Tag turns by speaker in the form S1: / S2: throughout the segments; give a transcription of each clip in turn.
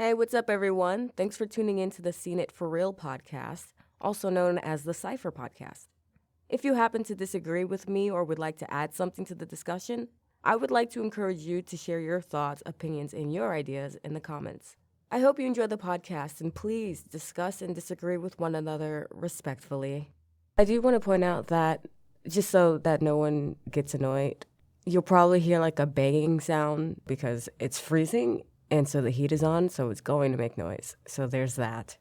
S1: Hey, what's up, everyone? Thanks for tuning in to the Seen It For Real podcast, also known as the SIFR podcast. If you happen to disagree with me or would like to add something to the discussion, I would like to encourage you to share your thoughts, opinions, and your ideas in the comments. I hope you enjoy the podcast and please discuss and disagree with one another respectfully. I do want to point out that, just so that no one gets annoyed, you'll probably hear like a banging sound because it's freezing. And so the heat is on, so it's going to make noise. So there's that.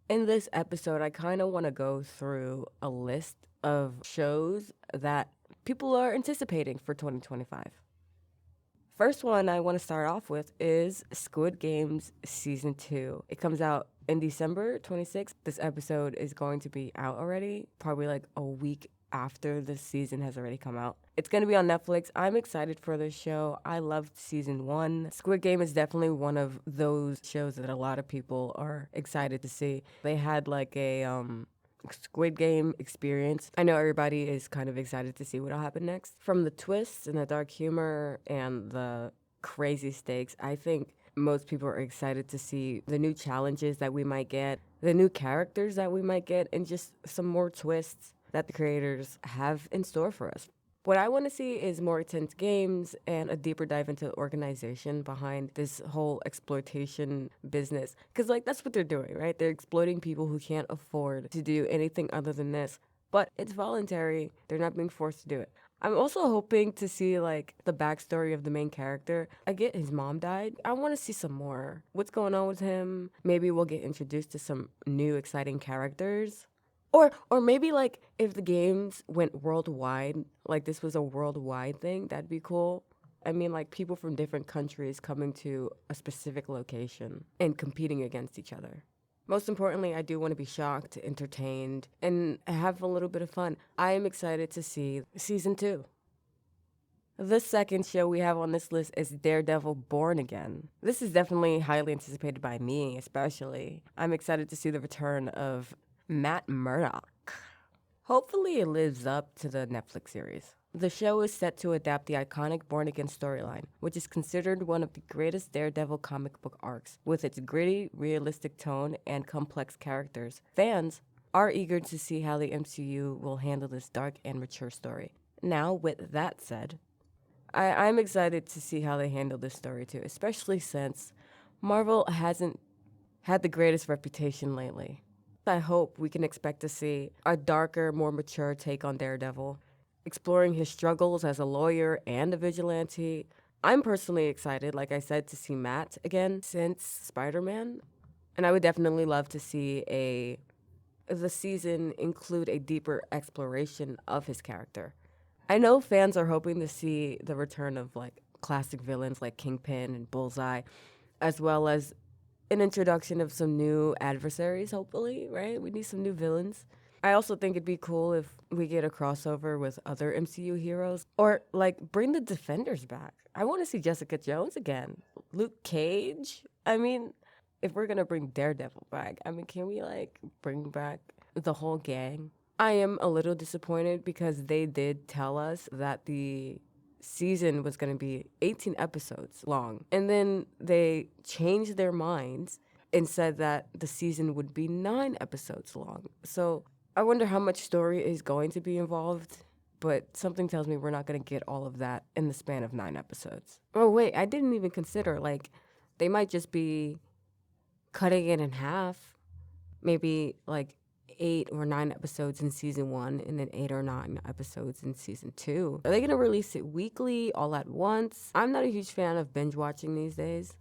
S1: In this episode, I kind of want to go through a list of shows that people are anticipating for 2025. First one I want to start off with is Squid Games Season 2. It comes out in December 26th. This episode is going to be out already, probably like a week after the season has already come out. It's going to be on Netflix. I'm excited for this show. I loved season 1. Squid Game is definitely one of those shows that a lot of people are excited to see. They had like a Squid Game experience. I know everybody is kind of excited to see what'll happen next. From the twists and the dark humor and the crazy stakes, I think most people are excited to see the new challenges that we might get, the new characters that we might get, and just some more twists that the creators have in store for us. What I want to see is more intense games and a deeper dive into the organization behind this whole exploitation business. Because, like, that's what they're doing, right? They're exploiting people who can't afford to do anything other than this. But it's voluntary. They're not being forced to do it. I'm also hoping to see, like, the backstory of the main character. I get his mom died. I want to see some more. What's going on with him? Maybe we'll get introduced to some new, exciting characters. Or maybe, like, if the games went worldwide, like this was a worldwide thing, that'd be cool. I mean, like, people from different countries coming to a specific location and competing against each other. Most importantly, I do want to be shocked, entertained, and have a little bit of fun. I am excited to see season 2. The second show we have on this list is Daredevil Born Again. This is definitely highly anticipated by me, especially. I'm excited to see the return of Matt Murdock. Hopefully it lives up to the Netflix series. The show is set to adapt the iconic Born Again storyline, which is considered one of the greatest Daredevil comic book arcs. With its gritty, realistic tone and complex characters, fans are eager to see how the MCU will handle this dark and mature story. Now, with that said, I'm excited to see how they handle this story too, especially since Marvel hasn't had the greatest reputation lately. I hope we can expect to see a darker, more mature take on Daredevil, exploring his struggles as a lawyer and a vigilante. I'm personally excited, like I said, to see Matt again since Spider-Man. And I would definitely love to see the season include a deeper exploration of his character. I know fans are hoping to see the return of like classic villains like Kingpin and Bullseye, as well as an introduction of some new adversaries, hopefully, right? We need some new villains. I also think it'd be cool if we get a crossover with other MCU heroes. Or, like, bring the Defenders back. I want to see Jessica Jones again. Luke Cage. I mean, if we're going to bring Daredevil back, I mean, can we, like, bring back the whole gang? I am a little disappointed because they did tell us that the season was going to be 18 episodes long. And then they changed their minds and said that the season would be 9 episodes long. So I wonder how much story is going to be involved, but something tells me we're not going to get all of that in the span of 9 episodes. Oh, wait, I didn't even consider, like, they might just be cutting it in half. Maybe, like, 8 or 9 episodes in season 1 and then 8 or 9 episodes in season 2. Are they going to release it weekly, all at once? I'm not a huge fan of binge watching these days.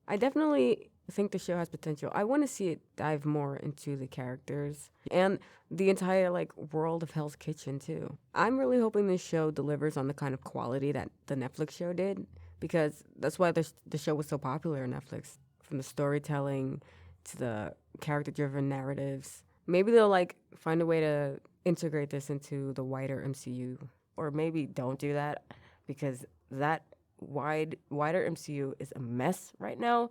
S1: I definitely think the show has potential. I want to see it dive more into the characters and the entire like world of Hell's Kitchen too. I'm really hoping this show delivers on the kind of quality that the Netflix show did, because that's why the show was so popular on Netflix. From the storytelling to the character-driven narratives. Maybe they'll like find a way to integrate this into the wider MCU, or maybe don't do that because that wider MCU is a mess right now.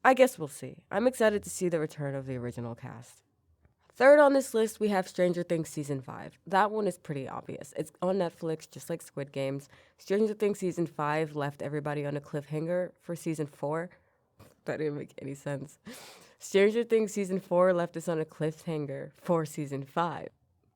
S1: I guess we'll see. I'm excited to see the return of the original cast. Third on this list, we have Stranger Things Season 5. That one is pretty obvious. It's on Netflix, just like Squid Games. Stranger Things Season 5 left everybody on a cliffhanger for Season 4. That didn't make any sense. Stranger Things Season 4 left us on a cliffhanger for Season 5.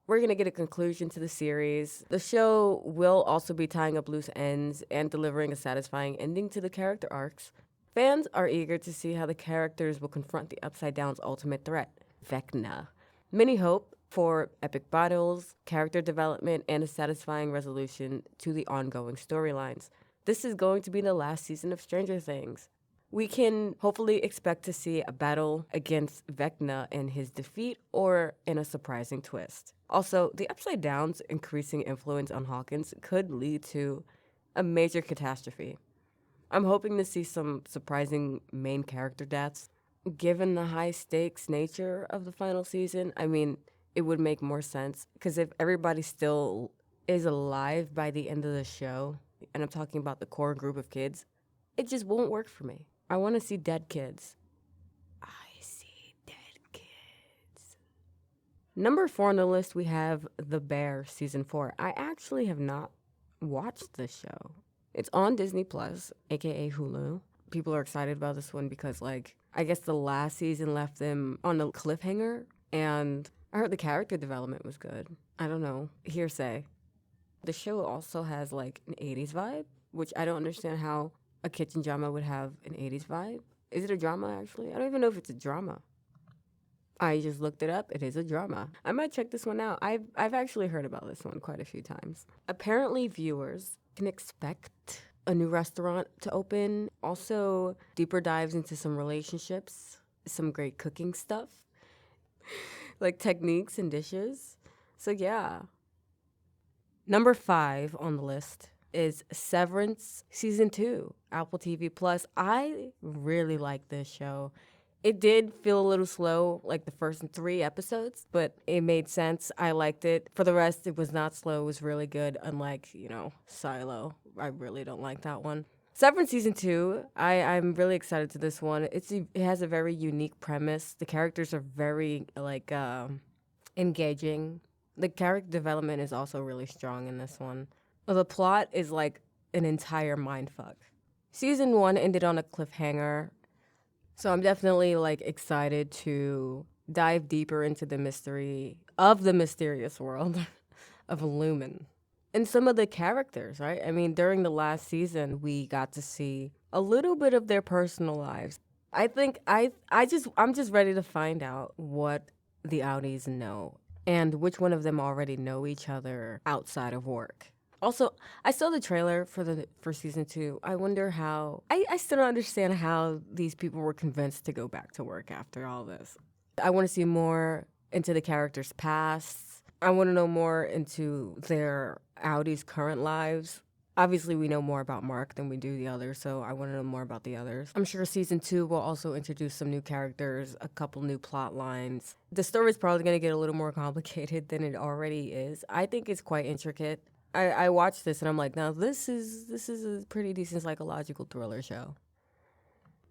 S1: We're going to get a conclusion to the series. The show will also be tying up loose ends and delivering a satisfying ending to the character arcs. Fans are eager to see how the characters will confront the Upside Down's ultimate threat, Vecna. Many hope for epic battles, character development, and a satisfying resolution to the ongoing storylines. This is going to be the last season of Stranger Things. We can hopefully expect to see a battle against Vecna and his defeat, or in a surprising twist. Also, the Upside Down's increasing influence on Hawkins could lead to a major catastrophe. I'm hoping to see some surprising main character deaths. Given the high-stakes nature of the final season, I mean, it would make more sense, because if everybody still is alive by the end of the show, and I'm talking about the core group of kids, it just won't work for me. I want to see dead kids. I see dead kids. Number 4 on the list, we have The Bear Season 4. I actually have not watched this show. It's on Disney Plus, aka Hulu. People are excited about this one because, like, I guess the last season left them on a cliffhanger, and I heard the character development was good. I don't know. Hearsay. The show also has, like, an 80s vibe, which I don't understand how a kitchen drama would have an 80s vibe. Is it a drama, actually? I don't even know if it's a drama. I just looked it up. It is a drama. I might check this one out. I've actually heard about this one quite a few times. Apparently, viewers can expect a new restaurant to open. Also, deeper dives into some relationships, some great cooking stuff, like techniques and dishes. So, yeah. Number 5 on the list is Severance Season 2, Apple TV Plus. I really like this show. It did feel a little slow, like the first 3 episodes, but it made sense. I liked it. For the rest, it was not slow. It was really good, unlike, Silo. I really don't like that one. Severance Season 2, I'm really excited to this one. It has a very unique premise. The characters are very, engaging. The character development is also really strong in this one. The plot is like an entire mindfuck. Season 1 ended on a cliffhanger, so I'm definitely excited to dive deeper into the mystery of the mysterious world of Lumen. And some of the characters, right? I mean, during the last season, we got to see a little bit of their personal lives. I think I'm just ready to find out what the Audis know and which one of them already know each other outside of work. Also, I saw the trailer for Season 2. I wonder how... I still don't understand how these people were convinced to go back to work after all this. I want to see more into the characters' pasts. I want to know more into their Audi's current lives. Obviously, we know more about Mark than we do the others, so I want to know more about the others. I'm sure Season 2 will also introduce some new characters, a couple new plot lines. The story's probably going to get a little more complicated than it already is. I think it's quite intricate. I watched this and I'm like, now this is a pretty decent psychological thriller show.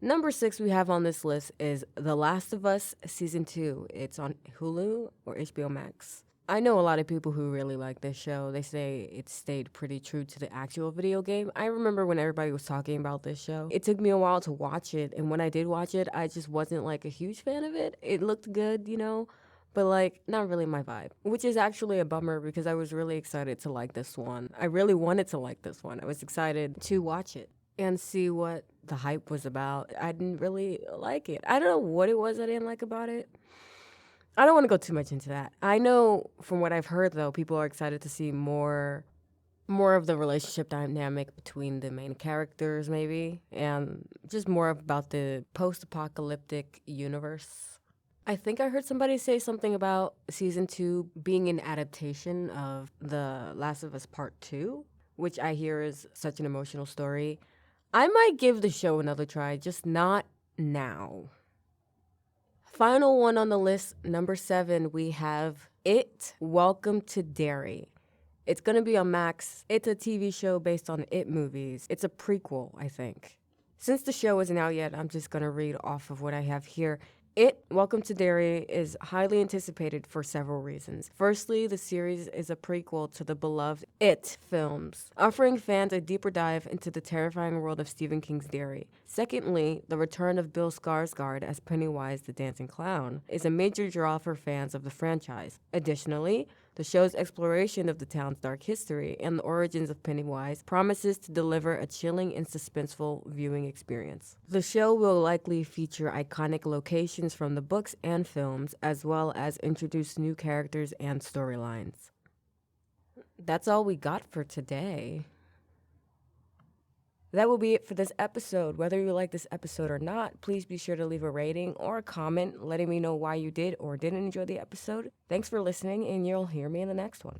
S1: Number 6 we have on this list is The Last of Us Season 2. It's on Hulu or HBO Max. I know a lot of people who really like this show. They say it stayed pretty true to the actual video game. I remember when everybody was talking about this show. It took me a while to watch it, and when I did watch it, I just wasn't a huge fan of it. It looked good, but not really my vibe, which is actually a bummer because I was really excited to like this one. I really wanted to like this one. I was excited to watch it and see what the hype was about. I didn't really like it. I don't know what it was I didn't like about it. I don't want to go too much into that. I know from what I've heard, though, people are excited to see more of the relationship dynamic between the main characters, maybe, and just more about the post-apocalyptic universe. I think I heard somebody say something about Season 2 being an adaptation of The Last of Us Part 2, which I hear is such an emotional story. I might give the show another try, just not now. Final one on the list, number 7, we have It, Welcome to Derry. It's going to be on Max. It's a TV show based on It movies. It's a prequel, I think. Since the show isn't out yet, I'm just going to read off of what I have here. Welcome to Derry is highly anticipated for several reasons. Firstly, the series is a prequel to the beloved It films, offering fans a deeper dive into the terrifying world of Stephen King's Derry. Secondly, the return of Bill Skarsgård as Pennywise the Dancing Clown is a major draw for fans of the franchise. Additionally, the show's exploration of the town's dark history and the origins of Pennywise promises to deliver a chilling and suspenseful viewing experience. The show will likely feature iconic locations from the books and films, as well as introduce new characters and storylines. That's all we got for today. That will be it for this episode. Whether you like this episode or not, please be sure to leave a rating or a comment letting me know why you did or didn't enjoy the episode. Thanks for listening, and you'll hear me in the next one.